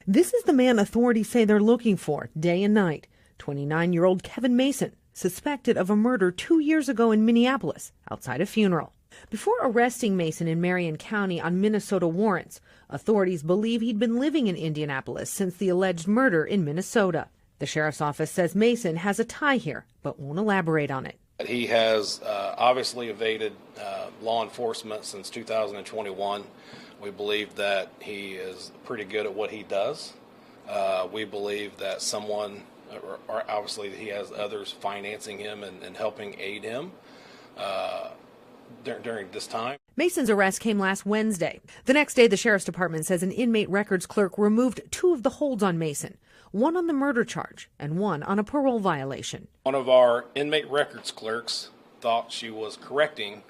This is the man authorities say they're looking for day and night. 29-year-old Kevin Mason, suspected of a murder 2 years ago in Minneapolis, outside a funeral. Before arresting Mason in Marion County on Minnesota warrants, authorities believe he'd been living in Indianapolis since the alleged murder in Minnesota. The sheriff's office says Mason has a tie here, but won't elaborate on it. He has obviously evaded law enforcement since 2021. We believe that he is pretty good at what he does. We believe that someone, or obviously he has others financing him and helping aid him during this time. Mason's arrest came last Wednesday. The next day, the sheriff's department says an inmate records clerk removed 2 of the holds on Mason, one on the murder charge and one on a parole violation. One of our inmate records clerks thought she was correcting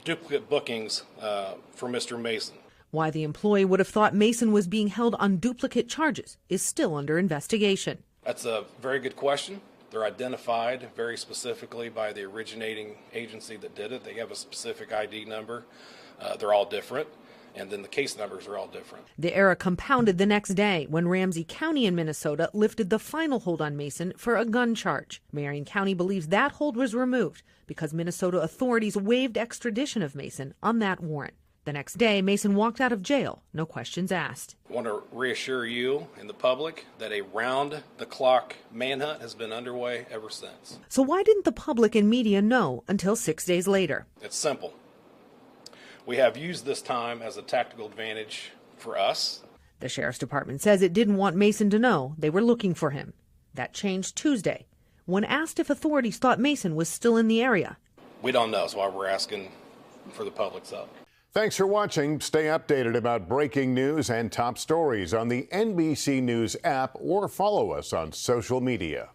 duplicate bookings for Mr. Mason. Why the employee would have thought Mason was being held on duplicate charges is still under investigation. That's a very good question. They're identified very specifically by the originating agency that did it. They have a specific ID number. They're all different. And then the case numbers are all different. The error compounded the next day when Ramsey County in Minnesota lifted the final hold on Mason for a gun charge. Marion County believes that hold was removed because Minnesota authorities waived extradition of Mason on that warrant. The next day, Mason walked out of jail, no questions asked. I want to reassure you and the public that a round-the-clock manhunt has been underway ever since. So why didn't the public and media know until 6 days later? It's simple. We have used this time as a tactical advantage for us. The sheriff's department says it didn't want Mason to know they were looking for him. That changed Tuesday, when asked if authorities thought Mason was still in the area. We don't know, that's why we're asking for the public's help. Thanks for watching. Stay updated about breaking news and top stories on the NBC News app or follow us on social media.